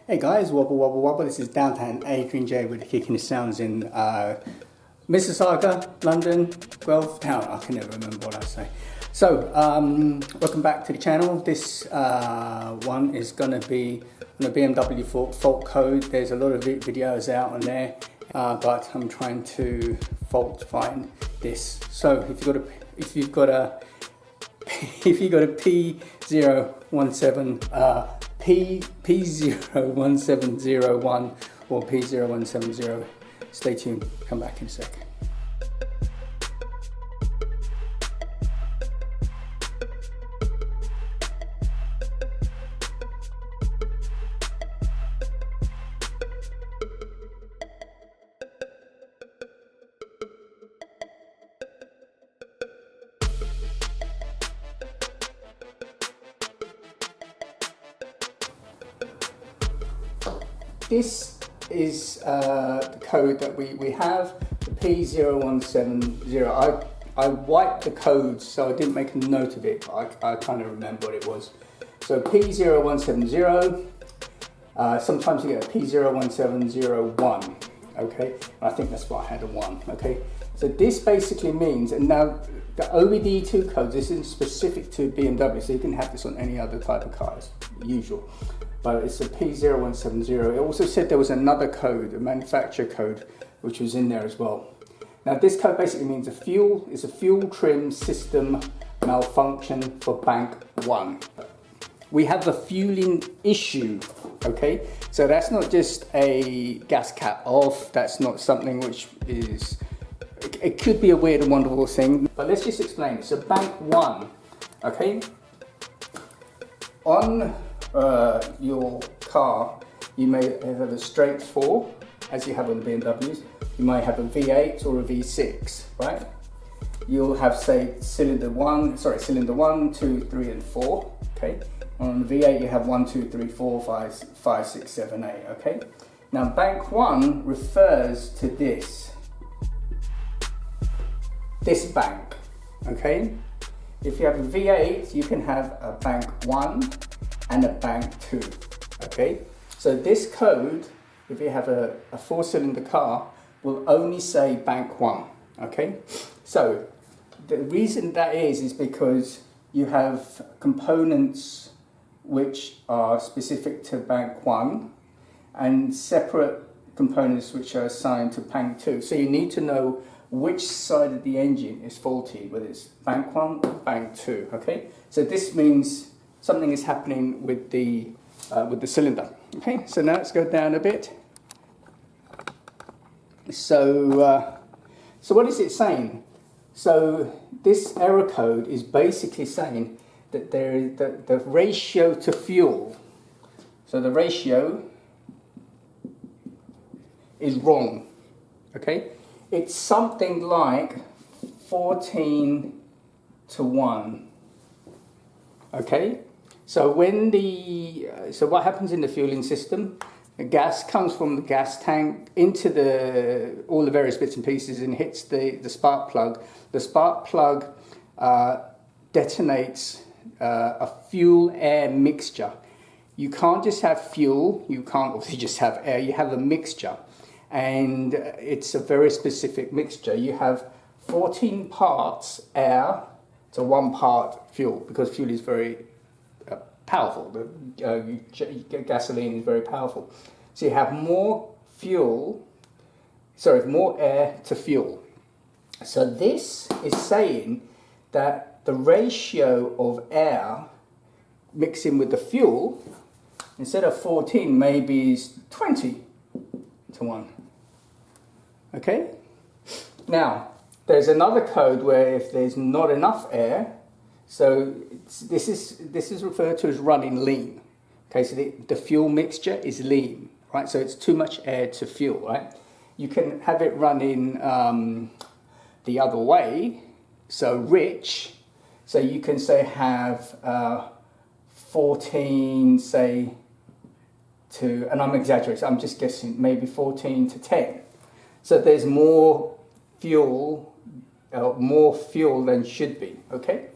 Hey guys, wobble wobble wobble. This is Downtown Adrian J with the Kicking the Sounds in Mississauga, London, Guelph Town. I can never remember what I say. So, welcome back to the channel. This one is going to be on the BMW fault code. There's a lot of videos out on there, but I'm trying to fault find this. So, if you've got a P0170 P0170 or P0170, stay tuned, come back in a sec. This is the code that we have, the P0170. I wiped the code, so I didn't make a note of it, but I kind of remember what it was. So P0170, sometimes you get a P01701, okay? I think that's why I had a 1, okay? So this basically means, and now the OBD2 code, this isn't specific to BMW, so you can have this on any other type of cars, usual. But it's a P0170. It also said there was another code, a manufacturer code, which was in there as well. Now this code basically means a fuel trim system malfunction for bank 1. We have a fueling issue, okay? So that's not just a gas cap off, that's not something which is, it could be a weird and wonderful thing, but let's just explain it. So bank 1, okay? On your car, you may have a straight 4, as you have on the BMWs. You might have a V8 or a V6, right? You'll have, say, cylinder 1, 2, 3, and 4, okay? On the V8, you have 1, 2, 3, 4, 5, 6, 7, 8, okay? Now, bank 1 refers to this bank, okay? If you have a V8, you can have a bank 1 and a bank 2, okay? So this code, if you have a 4-cylinder car, will only say bank 1, okay? So the reason that is because you have components which are specific to bank 1 and separate components which are assigned to bank 2. So you need to know which side of the engine is faulty, whether it's bank 1 or bank 2, okay? So this means something is happening with the cylinder. Okay, so now let's go down a bit. So, so what is it saying? So this error code is basically saying that there is the ratio to fuel. So the ratio is wrong. Okay, it's something like 14 to 1. Okay. So when so what happens in the fueling system? The gas comes from the gas tank into all the various bits and pieces and hits the spark plug. The spark plug detonates a fuel-air mixture. You can't just have fuel. You can't obviously just have air. You have a mixture, and it's a very specific mixture. You have 14 parts air to 1 part fuel, because fuel is very powerful. The gasoline is very powerful. So you have more air to fuel. So this is saying that the ratio of air mixing with the fuel, instead of 14, maybe is 20 to 1. Okay? Now, there's another code where if there's not enough air, so this is referred to as running lean. Okay, so the fuel mixture is lean, right? So it's too much air to fuel, right? You can have it running the other way, so rich. So you can say have 14, say to, and I'm exaggerating, I'm just guessing, maybe 14 to 10. So there's more fuel than should be, okay?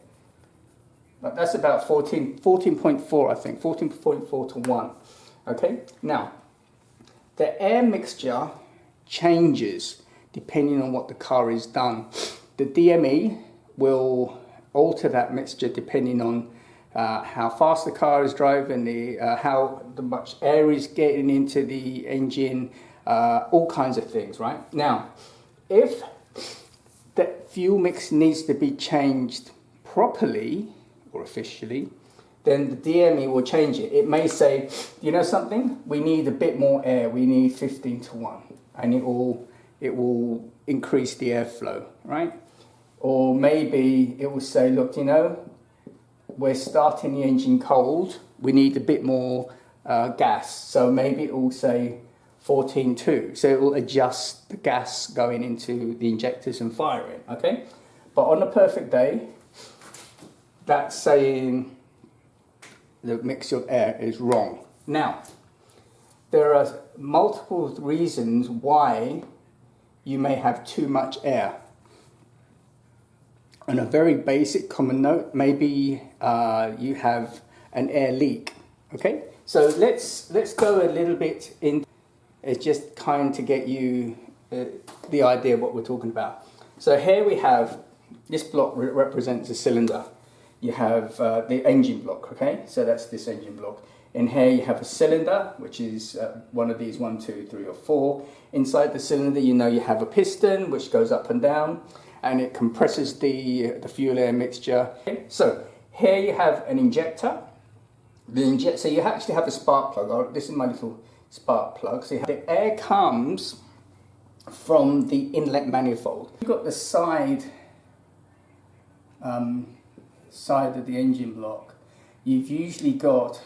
But that's about 14.4, I think, 14.4 to 1. Okay, now the air mixture changes depending on what the car is done. The DME will alter that mixture depending on how fast the car is driving, how much air is getting into the engine, all kinds of things, right? Now, if the fuel mix needs to be changed properly or officially, then the DME will change it. It may say, you know something, we need a bit more air, we need 15:1, and it will increase the airflow, right? Or maybe it will say, look, you know, we're starting the engine cold, we need a bit more gas, so maybe it will say 14.2, so it will adjust the gas going into the injectors and firing, okay? But on a perfect day, that's saying the mixture of air is wrong. Now, there are multiple reasons why you may have too much air. On a very basic common note, maybe you have an air leak, okay? So let's go a little bit in. It's just kind to get you the idea of what we're talking about. So here we have, this block represents a cylinder. You have the engine block, okay? So that's this engine block. In here you have a cylinder, which is one of these, 1, 2, 3 or 4. Inside the cylinder, you know, you have a piston which goes up and down, and it compresses the fuel air mixture. Okay? So here you have an injector. So you actually have a spark plug. Oh, this is my little spark plug. So the air comes from the inlet manifold. You've got the side of the engine block. You've usually got,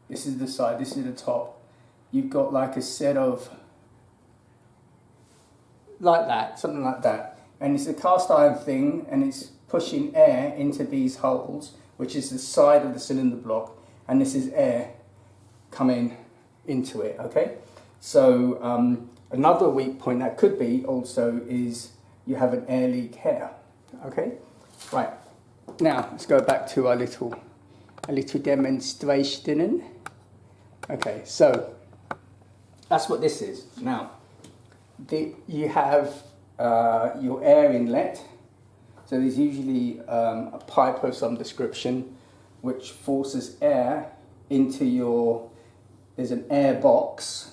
this is the side, this is the top. You've got like a set of, like that, something like that. And it's a cast iron thing, and it's pushing air into these holes, which is the side of the cylinder block, and this is air coming into it, okay? So another weak point that could be also is you have an air leak here, okay? Right, now let's go back to a little demonstration. Okay, so that's what this is. Now, you have your air inlet. So there's usually a pipe of some description which forces air into your, there's an air box.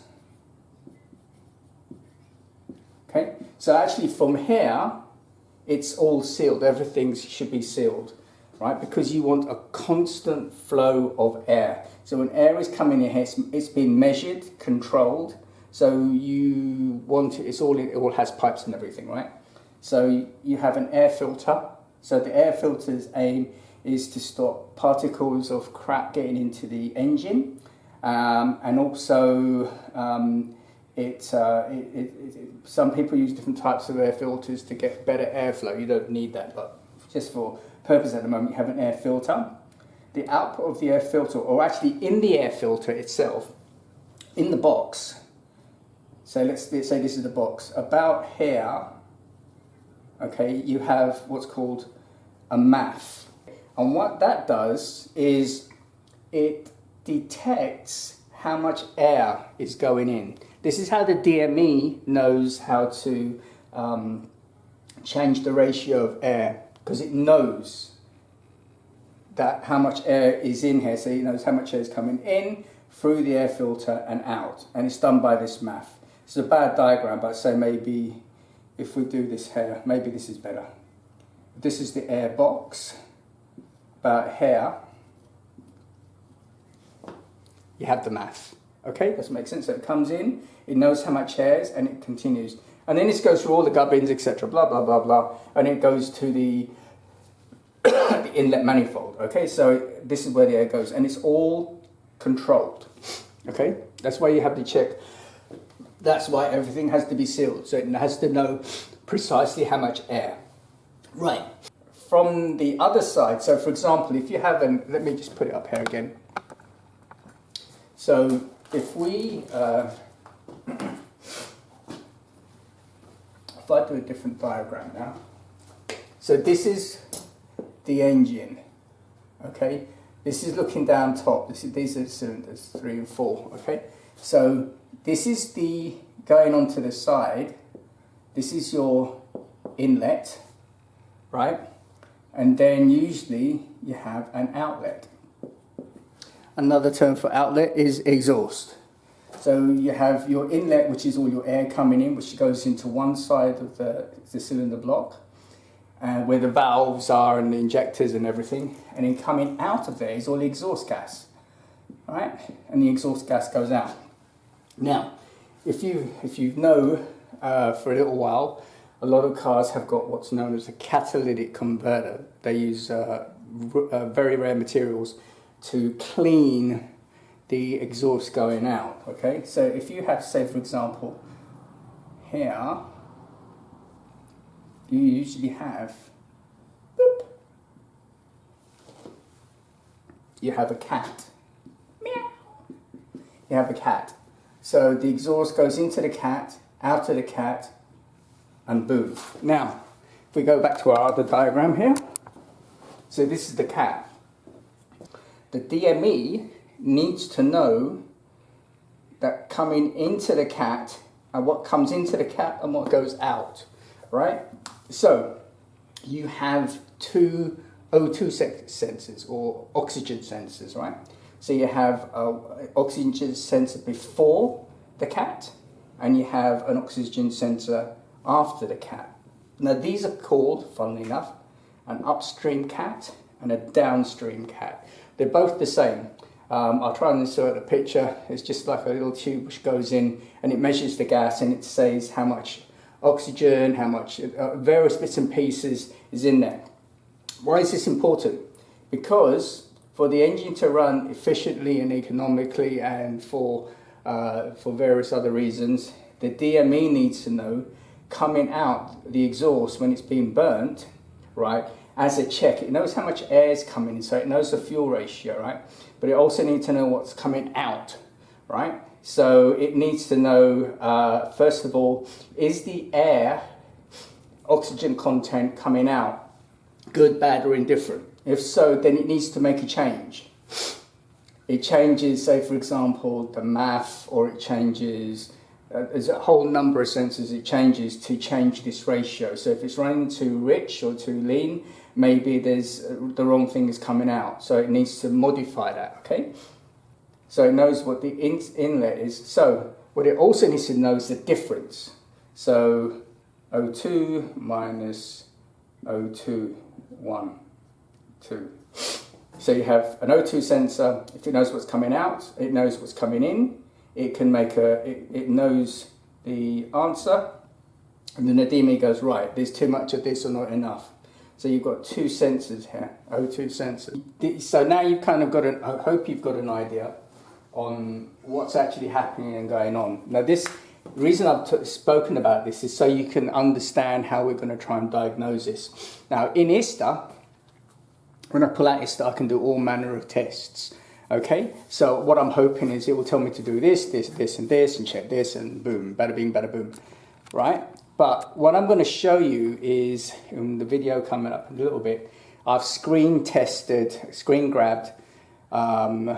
Okay, so actually from here, it's all sealed, everything should be sealed, right? Because you want a constant flow of air. So when air is coming in here, it's been measured, controlled, so you want it, it all has pipes and everything, right? So you have an air filter. So the air filter's aim is to stop particles of crap getting into the engine, and also some people use different types of air filters to get better airflow. You don't need that, but just for purpose at the moment, you have an air filter. The output of the air filter, or actually in the air filter itself, in the box, so let's say this is the box, about here, okay, you have what's called a MAF. And what that does is it detects how much air is going in. This is how the DME knows how to change the ratio of air, because it knows that how much air is in here, so it knows how much air is coming in, through the air filter and out, and it's done by this MAF. It's a bad diagram, but say maybe if we do this here, maybe this is better. This is the air box. About here, you have the MAF. Okay, does make sense? So it comes in, it knows how much air is, and it continues. And then this goes through all the gubbins, etc., blah, blah, blah, blah, and it goes to the the inlet manifold. Okay, so this is where the air goes, and it's all controlled. Okay, that's why you have to check. That's why everything has to be sealed, so it has to know precisely how much air. Right. From the other side, so for example, if you have an, let me just put it up here again. So if we, if I do a different diagram now, so this is the engine, okay? This is looking down top. These are cylinders 3 and 4. Okay, so this is the going onto the side. This is your inlet, right? And then usually you have an outlet. Another term for outlet is exhaust. So you have your inlet, which is all your air coming in, which goes into one side of the cylinder block, where the valves are and the injectors and everything. And then coming out of there is all the exhaust gas, right? And the exhaust gas goes out. Now, if you know for a little while, a lot of cars have got what's known as a catalytic converter. They use very rare materials to clean the exhaust going out. Okay, so if you have, say for example, here, you usually have, boop, you have a cat. Meow. You have a cat. So the exhaust goes into the cat, out of the cat, and boom. Now, if we go back to our other diagram here, so this is the cat. The DME needs to know that coming into the cat and what comes into the cat and what goes out, right? So you have two O2 sensors or oxygen sensors, right? So you have an oxygen sensor before the cat and you have an oxygen sensor after the cat. Now these are called, funnily enough, an upstream cat and a downstream cat. They're both the same. I'll try and insert a picture. It's just like a little tube which goes in and it measures the gas and it says how much oxygen, how much various bits and pieces is in there. Why is this important? Because for the engine to run efficiently and economically and for various other reasons, the DME needs to know coming out the exhaust when it's being burnt, right? As a check, it knows how much air is coming in, so it knows the fuel ratio, right? But it also needs to know what's coming out, right? So it needs to know, first of all, is the air oxygen content coming out good, bad, or indifferent? If so, then it needs to make a change. It changes, say, for example, the MAF, or it changes, there's a whole number of sensors it changes to change this ratio. So if it's running too rich or too lean, maybe there's the wrong thing is coming out. So it needs to modify that, okay? So it knows what the inlet is. So what it also needs to know is the difference. So O2 minus O2, 1, 2. So you have an O2 sensor. If it knows what's coming out, it knows what's coming in. It can make it knows the answer. And then the DME goes, right, there's too much of this or not enough. So you've got two sensors here, O2 sensors. So now you've kind of got I hope you've got an idea on what's actually happening and going on. Now the reason I've spoken about this is so you can understand how we're going to try and diagnose this. Now in ISTA, when I pull out ISTA, I can do all manner of tests. Okay, so what I'm hoping is it will tell me to do this, this, this, and this, and check this, and boom, bada bing, bada boom, right? But what I'm going to show you is, in the video coming up in a little bit, I've screen grabbed the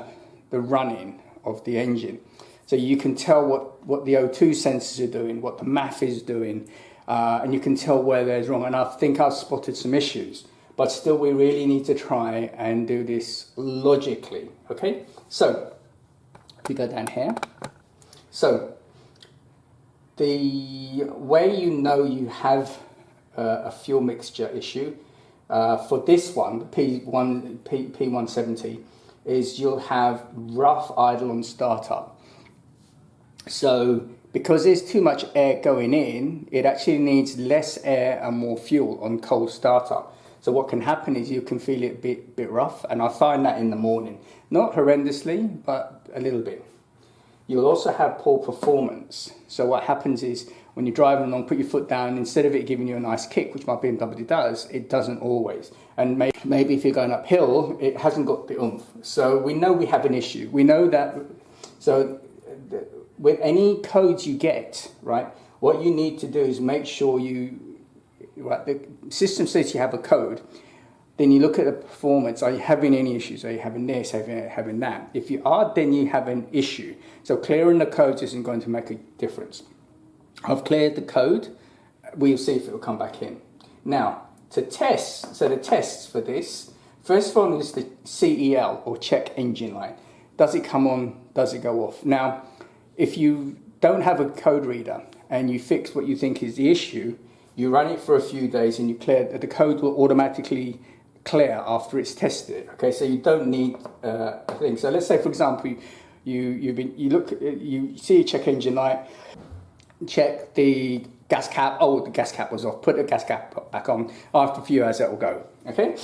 running of the engine. So you can tell what the O2 sensors are doing, what the MAF is doing, and you can tell where there's wrong. And I think I've spotted some issues. But still, we really need to try and do this logically, okay? So, if we go down here. So, the way you know you have a fuel mixture issue, for this one, the P0170, is you'll have rough idle on startup. So, because there's too much air going in, it actually needs less air and more fuel on cold startup. So what can happen is you can feel it a bit rough, and I find that in the morning. Not horrendously, but a little bit. You'll also have poor performance. So what happens is when you're driving along, put your foot down, instead of it giving you a nice kick, which my BMW does, it doesn't always. And maybe if you're going uphill, it hasn't got the oomph. So we know we have an issue. We know that, so with any codes you get, right, what you need to do is make sure right, the system says you have a code. then you look at the performance. Are you having any issues? Are you having this, having that? If you are, then you have an issue. So clearing the codes isn't going to make a difference. I've cleared the code. We'll see if it will come back in. Now, to test, so the tests for this, first one is the CEL, or check engine light. Does it come on? Does it go off? Now, if you don't have a code reader and you fix what you think is the issue, you run it for a few days and you clear, the code will automatically clear after it's tested. Okay, so you don't need a thing. So let's say, for example, you see a check engine light, check the gas cap. Oh, the gas cap was off. Put the gas cap back on. After a few hours, that will go. Okay.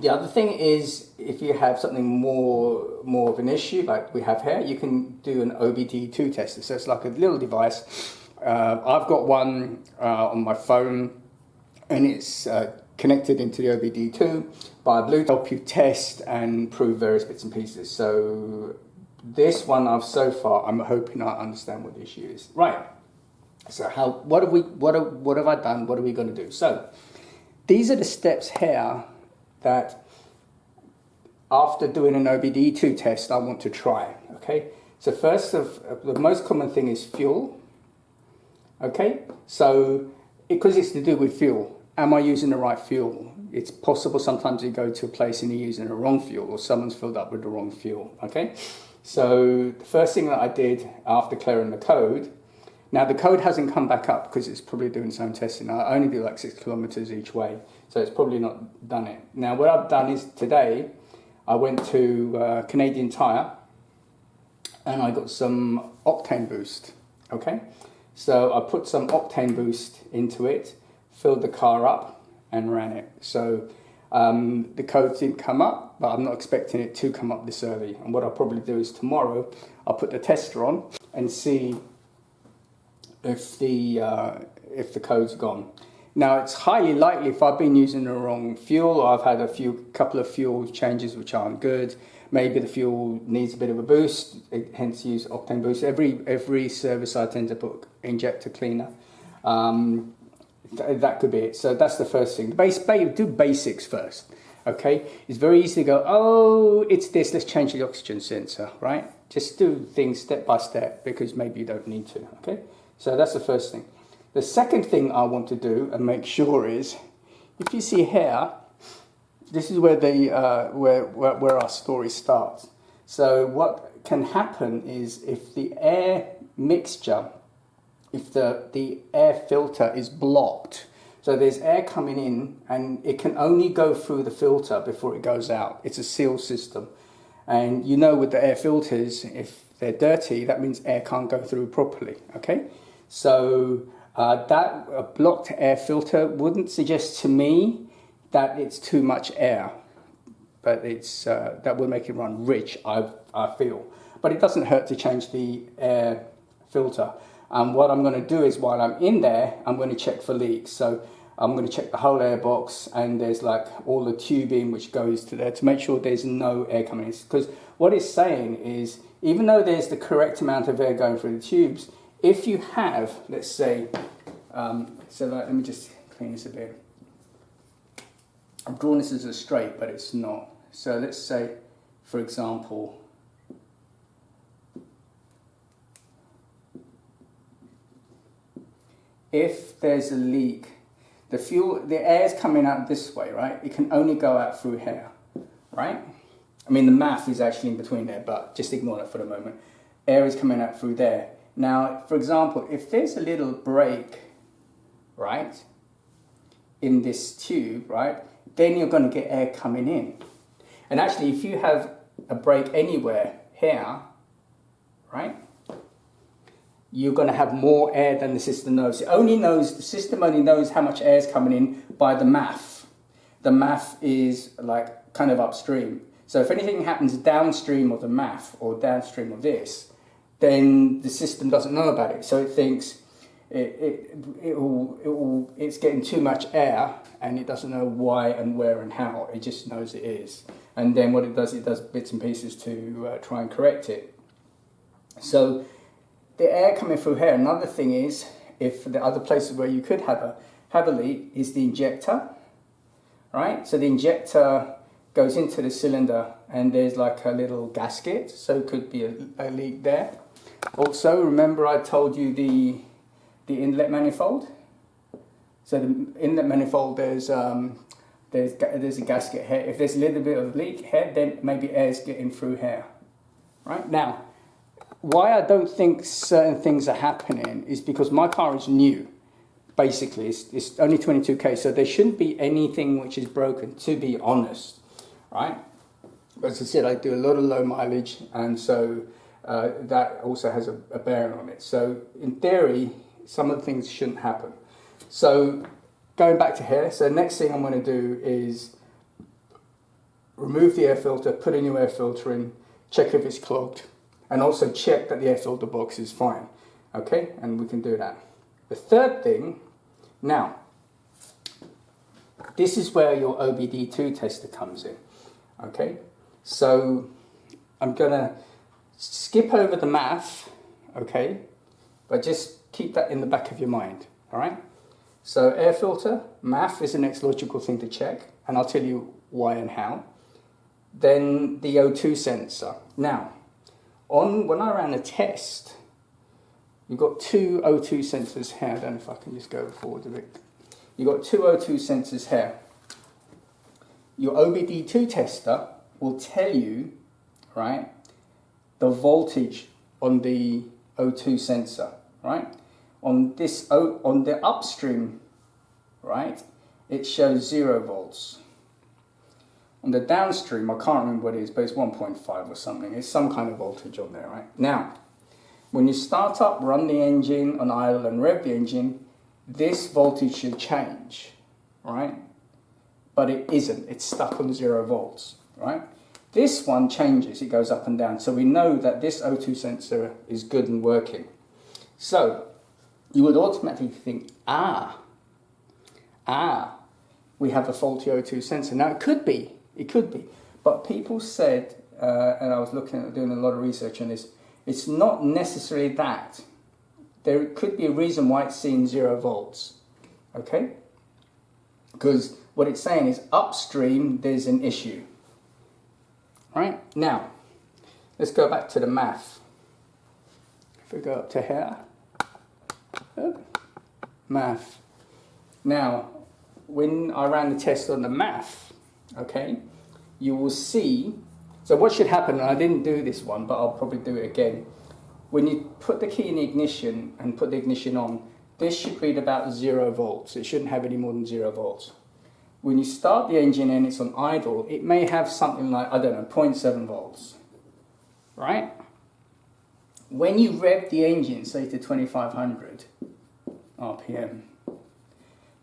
The other thing is, if you have something more of an issue like we have here, you can do an OBD2 tester. So it's like a little device. I've got one on my phone, and it's connected into the OBD2 by Bluetooth. Help you test and prove various bits and pieces. So this one I'm hoping I understand what the issue is. Right. So what have I done? What are we going to do? So these are the steps here that after doing an OBD2 test I want to try. Okay. So first the most common thing is fuel. Okay. So because it's to do with fuel, am I using the right fuel? It's possible sometimes you go to a place and you're using the wrong fuel, or someone's filled up with the wrong fuel. Okay. So the first thing that I did after clearing the code, now the code hasn't come back up because it's probably doing its own testing. I only do like 6 kilometers each way, so it's probably not done it. Now what I've done is today I went to Canadian Tire and I got some octane boost. Okay, so I put some octane boost into it, filled the car up and ran it. So the code didn't come up, but I'm not expecting it to come up this early. And what I'll probably do is tomorrow I'll put the tester on and see if the code's gone. Now it's highly likely if I've been using the wrong fuel, or I've had couple of fuel changes which aren't good. Maybe the fuel needs a bit of a boost, hence use octane boost. Every service I tend to put injector cleaner. That could be it. So that's the first thing. Do basics first. Okay, it's very easy to go, oh, it's this, let's change the oxygen sensor, right? Just do things step by step, because maybe you don't need to. Okay, so that's the first thing. The second thing I want to do and make sure is, if you see here, this is where where our story starts. So what can happen is, if the air mixture, if the air filter is blocked, so there's air coming in and it can only go through the filter before it goes out. It's a sealed system. And you know, with the air filters, if they're dirty, that means air can't go through properly. Okay, so that a blocked air filter wouldn't suggest to me that it's too much air, but it's that will make it run rich, I feel. But it doesn't hurt to change the air filter. And what I'm going to do is, while I'm in there, I'm going to check for leaks. So I'm going to check the whole air box, and there's like all the tubing which goes to there to make sure there's no air coming in. Because what it's saying is, even though there's the correct amount of air going through the tubes, if you have, let's say, let me just clean this a bit. I've drawn this as a straight, but it's not. So let's say, for example, if there's a leak, the air's coming out this way, right? It can only go out through here, right? I mean, the math is actually in between there, but just ignore that for the moment. Air is coming out through there. Now, for example, if there's a little break, right, in this tube, right, then you're going to get air coming in. And actually, if you have a break anywhere here, right, you're going to have more air than the system knows. The system only knows how much air is coming in by the math. The math is like kind of upstream. So if anything happens downstream of the math, or downstream of this, then the system doesn't know about it. So it thinks it's getting too much air, and it doesn't know why and where and how. It just knows it is. And then what it does bits and pieces to try and correct it. So the air coming through here. Another thing is, if the other places where you could have a leak is the injector. right? So the injector goes into the cylinder and there's like a little gasket, so it could be a leak there. Also, remember I told you the inlet manifold? So the inlet manifold, there's a gasket here. If there's a little bit of leak here, then maybe air's getting through here. Right? Now, why I don't think certain things are happening is because my car is new. Basically, it's only 22k, so there shouldn't be anything which is broken, to be honest. Right? As I said, I do a lot of low mileage, and so that also has a bearing on it. So in theory, some of the things shouldn't happen. So going back to here, so next thing I'm going to do is remove the air filter, put a new air filter in, check if it's clogged, and also check that the air filter box is fine. Okay, and we can do that. The third thing, now, this is where your OBD2 tester comes in. Okay, so I'm going to skip over the math, okay, but just keep that in the back of your mind, all right? So air filter, MAF is the next logical thing to check, and I'll tell you why and how. Then the O2 sensor. Now, when I ran a test, you've got two O2 sensors here. I don't know if I can just go forward a bit. You've got two O2 sensors here. Your OBD2 tester will tell you, right, the voltage on the O2 sensor, right? On the upstream, right, it shows 0 volts. On the downstream, I can't remember what it is, but it's 1.5 or something. It's some kind of voltage on there, right? Now, when you start up, run the engine on idle and rev the engine, this voltage should change, right? But it isn't. It's stuck on 0 volts, right? This one changes. It goes up and down. So we know that this O2 sensor is good and working. So you would automatically think, we have a faulty O2 sensor. Now it could be, but people said, and I was doing a lot of research on this, it's not necessarily that. There could be a reason why it's seeing 0 volts, okay? Because what it's saying is upstream, there's an issue. Right, now, let's go back to the math. If we go up to here, math. Now, when I ran the test on the math, okay, you will see, so what should happen, and I didn't do this one, but I'll probably do it again. When you put the key in the ignition and put the ignition on, this should read about 0 volts. It shouldn't have any more than 0 volts. When you start the engine and it's on idle, it may have something like, I don't know, 0.7 volts, right? When you rev the engine, say to 2500 RPM,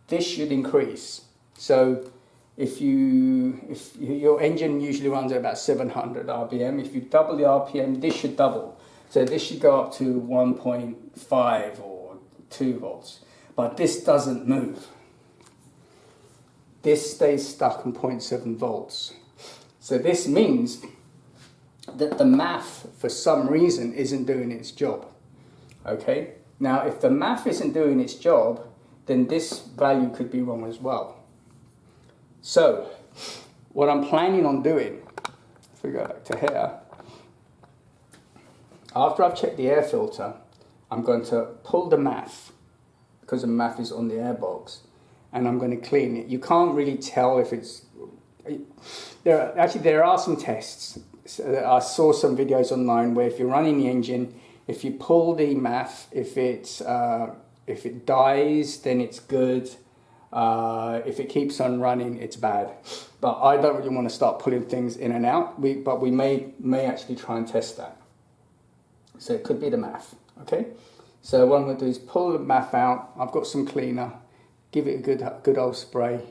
this should increase. So if your engine usually runs at about 700 RPM, if you double the RPM, this should double. So this should go up to 1.5 or 2 volts, but this doesn't move. This stays stuck on 0.7 volts. So this means that the math, for some reason, isn't doing its job. Okay? Now, if the math isn't doing its job, then this value could be wrong as well. So, what I'm planning on doing, if we go back to here, after I've checked the air filter, I'm going to pull the math, because the math is on the airbox, and I'm going to clean it. You can't really tell if it's... There are some tests. I saw some videos online where if you're running the engine, if you pull the math, if it dies, then it's good. If it keeps on running, it's bad. But I don't really want to start pulling things in and out. But we may actually try and test that. So it could be the math. Okay. So what I'm going to do is pull the math out. I've got some cleaner. Give it a good old spray.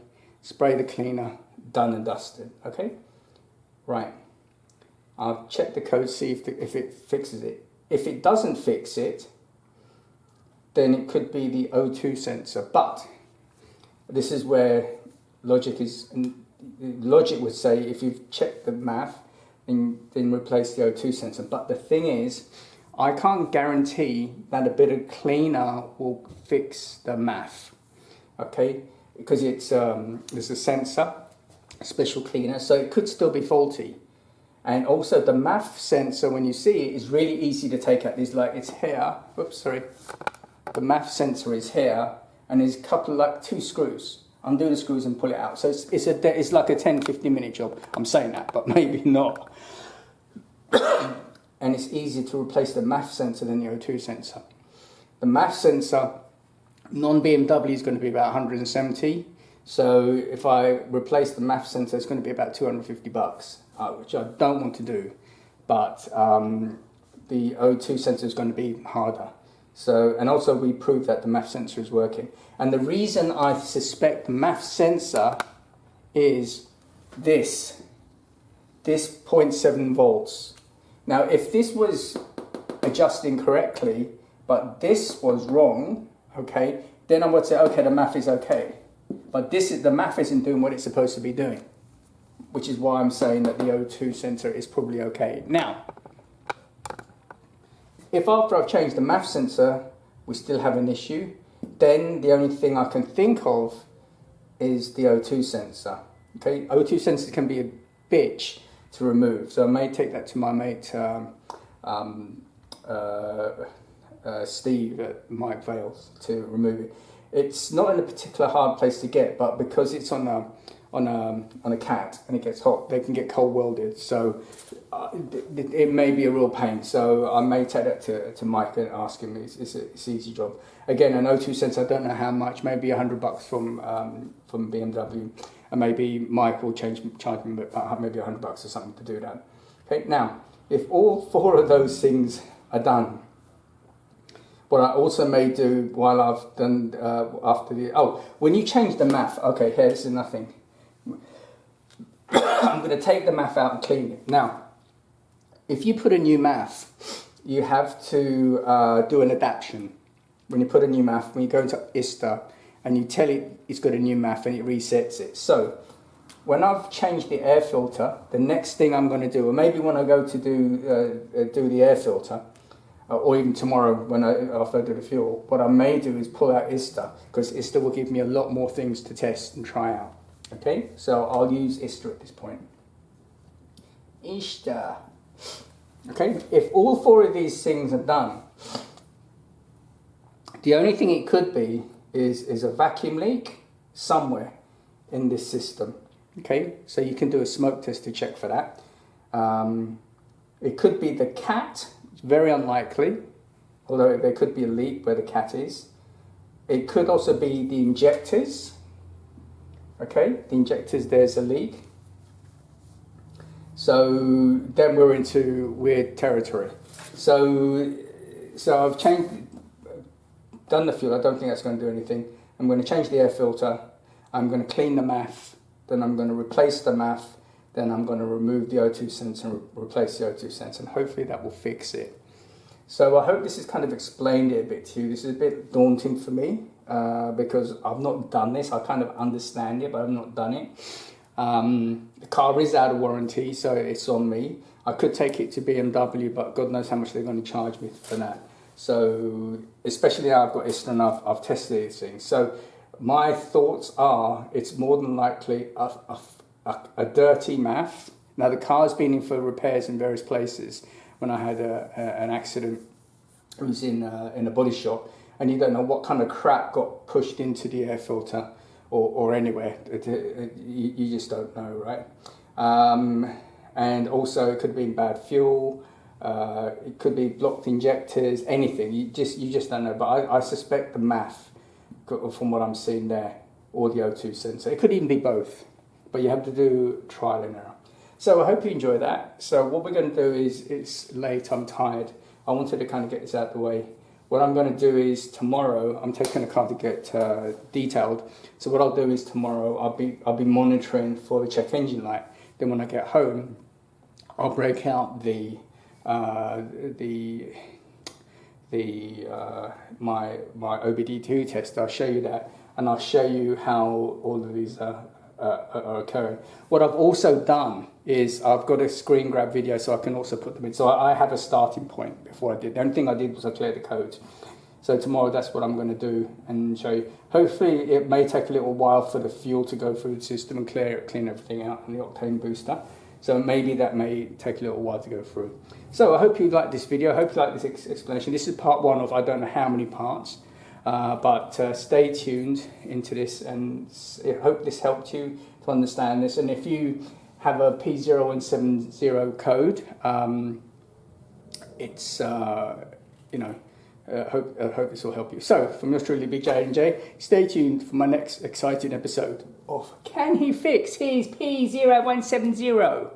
Spray the cleaner. Done and dusted. Okay. Right. I'll check the code, see if it fixes it. If it doesn't fix it, then it could be the O2 sensor. But this is where logic would say if you've checked the math, then replace the O2 sensor. But the thing is, I can't guarantee that a bit of cleaner will fix the math. Okay, because it's there's a sensor, special cleaner, so it could still be faulty. And also the MAF sensor, when you see it, is really easy to take out. There's like, it's here, whoops, sorry. The MAF sensor is here, and there's a couple, like 2 screws. Undo the screws and pull it out. So it's like a 10-15 minute job. I'm saying that, but maybe not. And it's easier to replace the MAF sensor than the O2 sensor. The MAF sensor, non-BMW is going to be about 170. So if I replace the MAF sensor, it's going to be about 250 bucks, which I don't want to do. But the O2 sensor is going to be harder. So, and also we proved that the MAF sensor is working. And the reason I suspect the MAF sensor is this 0.7 volts. Now, if this was adjusting correctly, but this was wrong, okay, then I would say, okay, the MAF is okay. But the MAF isn't doing what it's supposed to be doing, which is why I'm saying that the O2 sensor is probably okay. Now, if after I've changed the MAF sensor, we still have an issue, then the only thing I can think of is the O2 sensor. Okay, O2 sensor can be a bitch to remove, so I may take that to my mate Steve at Mike Vales to remove it. It's not in a particular hard place to get, but because it's on a cat and it gets hot, they can get cold welded. So it may be a real pain. So I may take that to Mike and ask him. It's an easy job. Again, an O2 sensor, I don't know how much. Maybe $100 from BMW, and maybe Mike will charge me maybe $100 or something to do that. Okay. Now, if all 4 of those things are done, what I also may do while I've done when you change the MAF, okay, here, this is nothing. I'm going to take the MAF out and clean it. Now, if you put a new MAF, you have to do an adaptation. When you put a new MAF, when you go into ISTA and you tell it it's got a new MAF and it resets it. So, when I've changed the air filter, the next thing I'm going to do, or maybe when I go to do the air filter, or even tomorrow after I do the fuel, what I may do is pull out ISTA, because ISTA will give me a lot more things to test and try out. Okay, so I'll use ISTA at this point. ISTA. Okay, if all 4 of these things are done, the only thing it could be is a vacuum leak somewhere in this system. Okay, so you can do a smoke test to check for that. It could be the cat. It's very unlikely, although there could be a leak where the cat is. It could also be the injectors. Okay, the injectors, there's a leak. So then we're into weird territory. So I've done the fuel. I don't think that's going to do anything. I'm going to change the air filter. I'm going to clean the MAF. Then I'm going to replace the MAF. Then I'm going to remove the O2 sensor and replace the O2 sensor, and hopefully that will fix it. So I hope this has kind of explained it a bit to you. This is a bit daunting for me because I've not done this. I kind of understand it, but I've not done it. The car is out of warranty, so it's on me. I could take it to BMW, but God knows how much they're going to charge me for that. So, especially now I've got ISTA and I've tested these things. So, my thoughts are it's more than likely a dirty MAF. Now, the car's been in for repairs in various places. When I had an accident, it was in a body shop, and you don't know what kind of crap got pushed into the air filter or anywhere. You just don't know, right? And also, it could have been bad fuel. It could be blocked injectors, anything. You just don't know. But I suspect the MAF, from what I'm seeing there, or the O2 sensor. It could even be both, but you have to do trial and error. So I hope you enjoy that. So what we're going to do is, it's late, I'm tired. I wanted to kind of get this out of the way. What I'm going to do is tomorrow, I'm taking a car to get detailed. So what I'll do is tomorrow, I'll be monitoring for the check engine light. Then when I get home, I'll break out my OBD2 test. I'll show you that, and I'll show you how all of these are occurring. What I've also done is I've got a screen grab video, so I can also put them in. So I have a starting point before I did. The only thing I did was I cleared the code. So tomorrow that's what I'm going to do and show you. Hopefully it may take a little while for the fuel to go through the system and clean everything out in the octane booster. So maybe that may take a little while to go through. So I hope you liked this video. I hope you liked this explanation. This is part one of I don't know how many parts. But stay tuned into this, and I hope this helped you to understand this. And if you have a P0170 code, it's you know, I hope this will help you. So from yours truly, Big J and J, stay tuned for my next exciting episode of Can He Fix His P0170?